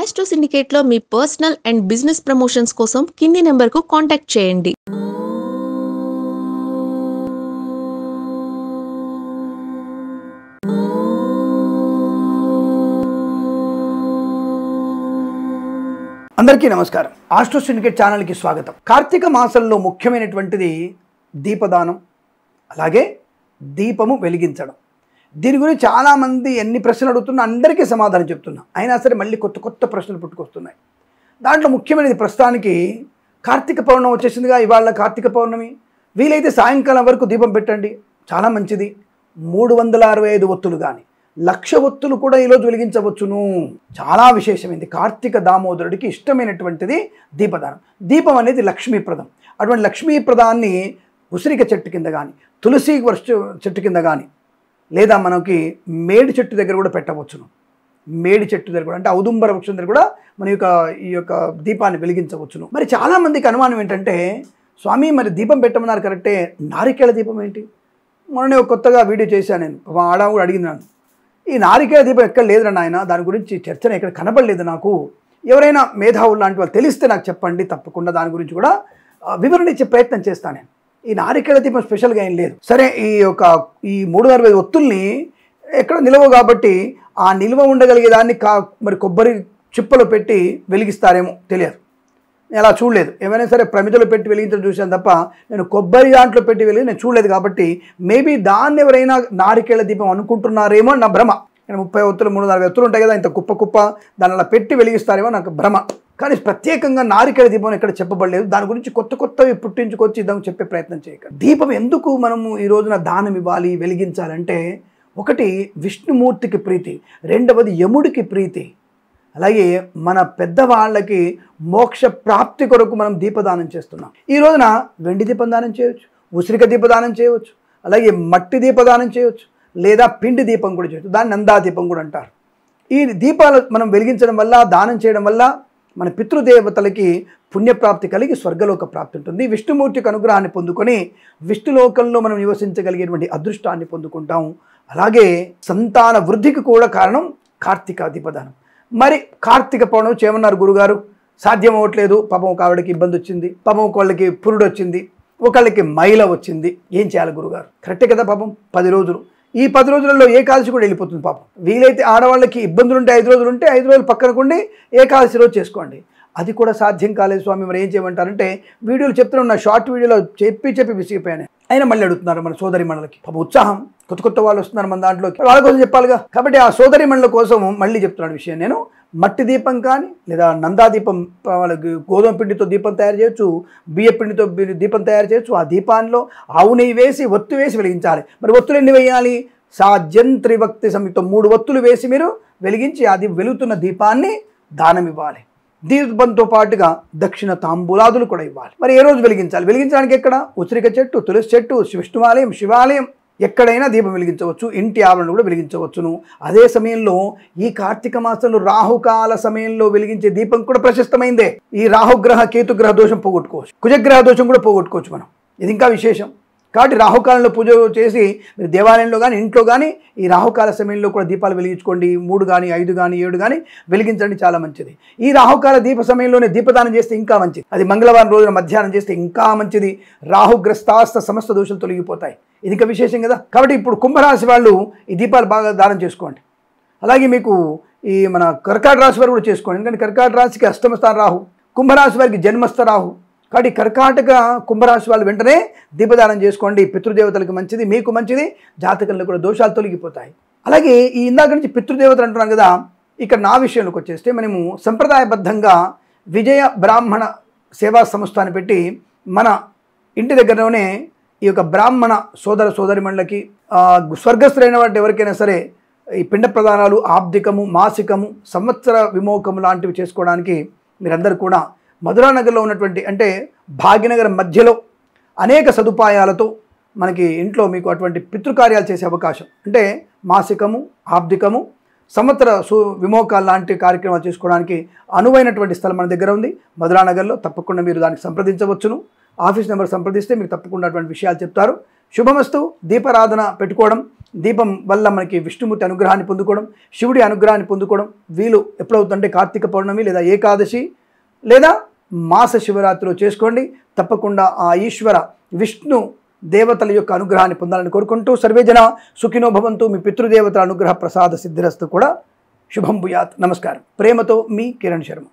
Astro సిండికేట్లో మీ personal and business promotions కోసం కింది నెంబర్కు కాంటాక్ట్ చేయండి. అందరికీ నమస్కారం. ఆస్ట్రో సిండికేట్ ఛానల్కి స్వాగతం. కార్తీక మాసంలో ముఖ్యమైనటువంటిది దీపదానం, అలాగే దీపము వెలిగించడం. దీని గురించి చాలామంది ఎన్ని ప్రశ్నలు అడుగుతున్నా అందరికీ సమాధానం చెప్తున్నా, అయినా సరే మళ్ళీ కొత్త కొత్త ప్రశ్నలు పుట్టుకొస్తున్నాయి. దాంట్లో ముఖ్యమైనది ప్రస్తుతానికి కార్తీక పౌర్ణమి వచ్చేసిందిగా. ఇవాళ కార్తీక పౌర్ణమి, వీలైతే సాయంకాలం వరకు దీపం పెట్టండి, చాలా మంచిది. 365 ఒత్తులు కానీ 1,00,000 ఒత్తులు కూడా ఈరోజు వెలిగించవచ్చును. చాలా విశేషమైంది. కార్తీక దామోదరుడికి ఇష్టమైనటువంటిది దీపదానం. దీపం అనేది లక్ష్మీప్రదం. అటువంటి లక్ష్మీప్రదాన్ని ఉసిరిక చెట్టు కింద కానీ, తులసి చెట్టు కింద కానీ, లేదా మనకి మేడి చెట్టు దగ్గర కూడా పెట్టవచ్చును. మేడి చెట్టు దగ్గర కూడా, అంటే ఔదుంబర వృక్షం దగ్గర కూడా మన ఈ యొక్క దీపాన్ని వెలిగించవచ్చును. మరి చాలామందికి అనుమానం ఏంటంటే, స్వామి మరి దీపం పెట్టమన్నారు కరెక్టే, నారికేళ దీపం ఏంటి? మొన్ననే కొత్తగా వీడియో చేశాను నేను, ఆడ కూడా అడిగింది నన్ను, ఈ నారికేళ దీపం ఎక్కడ లేదురా నాయన, దాని గురించి చర్చన ఎక్కడ కనపడలేదు నాకు, ఎవరైనా మేధావులు లాంటి వాళ్ళు తెలిస్తే నాకు చెప్పండి, తప్పకుండా దాని గురించి కూడా వివరణ ఇచ్చే ప్రయత్నం చేస్తాను నేను. ఈ నారికేళ దీపం స్పెషల్గా ఏం లేదు. సరే, ఈ 365 ఒత్తుల్ని ఎక్కడ నిలవ కాబట్టి ఆ నిల్వ ఉండగలిగేదాన్ని మరి కొబ్బరి చిప్పలో పెట్టి వెలిగిస్తారేమో తెలియదు, నేను అలా చూడలేదు. ఏమైనా సరే ప్రమిదలో పెట్టి వెలిగించడం చూశాను తప్ప నేను కొబ్బరి దాంట్లో పెట్టి వెలిగి నేను చూడలేదు. కాబట్టి మేబీ దాన్ని ఎవరైనా నారికేళ దీపం అనుకుంటున్నారేమో నా భ్రమ. 30 ఒత్తులు 340 ఒత్తులు ఉంటాయి కదా, ఇంత కుప్ప దాన్ని అలా పెట్టి వెలిగిస్తారేమో నాకు భ్రమ. కానీ ప్రత్యేకంగా నారికేళ దీపం ఎక్కడ చెప్పబడలేదు. దాని గురించి కొత్తవి పుట్టించుకొచ్చి ఇద్దాం చెప్పే ప్రయత్నం చేయకండి. దీపం ఎందుకు మనము ఈ రోజున దానం ఇవ్వాలి, వెలిగించాలంటే, ఒకటి విష్ణుమూర్తికి ప్రీతి, రెండవది యముడికి ప్రీతి, అలాగే మన పెద్దవాళ్ళకి మోక్ష ప్రాప్తి కొరకు మనం దీపదానం చేస్తున్నాం. ఈ రోజున వెండి దీపం దానం చేయవచ్చు, ఉసిరిక దీపదానం చేయవచ్చు, అలాగే మట్టి దీపదానం చేయవచ్చు, లేదా పిండి దీపం కూడా చేయవచ్చు. దాన్ని నందా దీపం కూడా అంటారు. ఈ దీపాలు మనం వెలిగించడం వల్ల, దానం చేయడం వల్ల మన పితృదేవతలకి పుణ్యప్రాప్తి కలిగి స్వర్గలోక ప్రాప్తి ఉంటుంది. విష్ణుమూర్తికి అనుగ్రహాన్ని పొందుకొని విష్ణులోకంలో మనం నివసించగలిగేటువంటి అదృష్టాన్ని పొందుకుంటాం. అలాగే సంతాన వృద్ధికి కూడా కారణం కార్తీక దీపదానం. మరి కార్తీక పౌర్ణమి చేయమన్నారు గురుగారు, సాధ్యం అవ్వట్లేదు, పాపం ఒక ఆవిడకి ఇబ్బంది వచ్చింది, పాపం ఒకళ్ళకి పురుడు వచ్చింది, ఒకళ్ళకి మైల వచ్చింది, ఏం చేయాలి గురుగారు? కరెక్టే కదా, పాపం 10 రోజులు, ఈ 10 రోజులలో ఏకాదశి కూడా వెళ్ళిపోతుంది పాపం. వీలైతే ఆడవాళ్ళకి ఇబ్బందులు ఉంటే 5 రోజులు ఉంటే 5 రోజులు పక్కనకుండి ఏకాదశి రోజు చేసుకోండి. అది కూడా సాధ్యం కాలేదు స్వామి, మరి ఏం చేయమంటారంటే, వీడియోలు చెప్తున్నా, షార్ట్ వీడియోలో చెప్పి విసిగిపోయాను. అయినా మళ్ళీ అడుగుతున్నారు మన సోదరి మండలకి, పాపం ఉత్సాహం, కొత్త వాళ్ళు వస్తున్నారు మన దాంట్లోకి, వాళ్ళ కోసం చెప్పాలిగా. కాబట్టి ఆ సోదరి మండల కోసం మళ్ళీ చెప్తున్నాడు విషయం. నేను మట్టి దీపం కానీ, లేదా నందా దీపం, వాళ్ళకి గోధుమ పిండితో దీపం తయారు చేయొచ్చు, బియ్య పిండితో దీపం తయారు చేయొచ్చు. ఆ దీపాల్లో ఆవు నెయ్యి వేసి, ఒత్తు వేసి వెలిగించాలి. మరి ఒత్తులు ఎన్ని వేయాలి? సాజంత్రిభక్తి సంయుక్తం 3 ఒత్తులు వేసి మీరు వెలిగించి అది వెలుగుతున్న దీపాన్ని దానం ఇవ్వాలి. దీపంతో పాటుగా దక్షిణ తాంబూలాదులు కూడా ఇవ్వాలి. మరి ఏ రోజు వెలిగించాలి? వెలిగించడానికి ఎక్కడ? ఉసిరిక చెట్టు, తులసి చెట్టు, విష్ణువాలయం, శివాలయం, ఎక్కడైనా దీపం వెలిగించవచ్చు. ఇంటి ఆవరణ కూడా వెలిగించవచ్చును. అదే సమయంలో ఈ కార్తీక మాసంలో రాహుకాల సమయంలో వెలిగించే దీపం కూడా ప్రశస్తమైందే. ఈ రాహుగ్రహ కేతుగ్రహ దోషం పోగొట్టుకోవచ్చు, కుజగ్రహ దోషం కూడా పోగొట్టుకోవచ్చు మనం. ఇది ఇంకా విశేషం. కాబట్టి రాహుకాలంలో పూజ చేసి మీరు దేవాలయంలో కానీ ఇంట్లో కానీ ఈ రాహుకాల సమయంలో కూడా దీపాలు వెలిగించుకోండి. 3 కానీ 5 కానీ 7 కానీ వెలిగించండి, చాలా మంచిది. ఈ రాహుకాల దీప సమయంలోనే దీపదానం చేస్తే ఇంకా మంచిది. అది మంగళవారం రోజున మధ్యాహ్నం చేస్తే ఇంకా మంచిది. రాహుగ్రస్తాస్త సమస్త దోషాలు తొలగిపోతాయి. ఇది ఇంకా విశేషం కదా. కాబట్టి ఇప్పుడు కుంభరాశి వాళ్ళు ఈ దీపాలు బాగా దానం చేసుకోండి. అలాగే మీకు ఈ మన కర్కాటక రాశి వారు కూడా చేసుకోండి. ఎందుకంటే కర్కాటక రాశికి అష్టమ స్థాన రాహు, కుంభరాశి వారికి జన్మస్థ రాహు. కాబట్టి కర్కాటక కుంభరాశి వాళ్ళు వెంటనే దీపదానం చేసుకోండి. పితృదేవతలకు మంచిది, మీకు మంచిది, జాతకంలో కూడా దోషాలు తొలగిపోతాయి. అలాగే ఈ ఇందాక నుంచి పితృదేవతలు అంటున్నాం కదా, ఇక్కడ నా విషయంలోకి వచ్చేస్తే మనము సంప్రదాయబద్ధంగా విజయ బ్రాహ్మణ సేవా సంస్థ అని పెట్టి మన ఇంటి దగ్గరలోనే ఈ యొక్క బ్రాహ్మణ సోదరిమణులకి స్వర్గస్థులైన వాటి ఎవరికైనా సరే ఈ పిండ ప్రదానాలు, ఆబ్దికము, మాసికము, సంవత్సర విమోకము లాంటివి చేసుకోవడానికి మీరందరూ కూడా మధురానగర్లో ఉన్నటువంటి, అంటే భాగ్యనగరం మధ్యలో అనేక సదుపాయాలతో మనకి ఇంట్లో మీకు అటువంటి పితృకార్యాలు చేసే అవకాశం, అంటే మాసికము, ఆబ్దికము, సంవత్సర విమోకాలు లాంటి కార్యక్రమాలు చేసుకోవడానికి అనువైనటువంటి స్థలం మన దగ్గర ఉంది మధురానగర్లో. తప్పకుండా మీరు దానికి సంప్రదించవచ్చును. ఆఫీస్ నెంబర్ సంప్రదిస్తే మీకు తప్పకుండా అటువంటి విషయాలు చెప్తారు. శుభమస్తు. దీపారాధన పెట్టుకోవడం, దీపం వల్ల మనకి విష్ణుమూర్తి అనుగ్రహాన్ని పొందుకోవడం, శివుడి అనుగ్రహాన్ని పొందుకోవడం వీలు ఎప్పుడవుతుందంటే కార్తీక పౌర్ణమి లేదా ఏకాదశి లేదా మాస శివరాత్రిలో చేసుకోండి. తప్పకుండా ఆ ఈశ్వర విష్ణు దేవతల యొక్క అనుగ్రహాన్ని పొందాలని కోరుకుంటూ సర్వేజన సుఖినో భవంతు. మీ పితృదేవతల అనుగ్రహ ప్రసాద సిద్ధిరస్తు కూడా శుభం భూయాత్. నమస్కారం. ప్రేమతో మీ కిరణ్ శర్మ.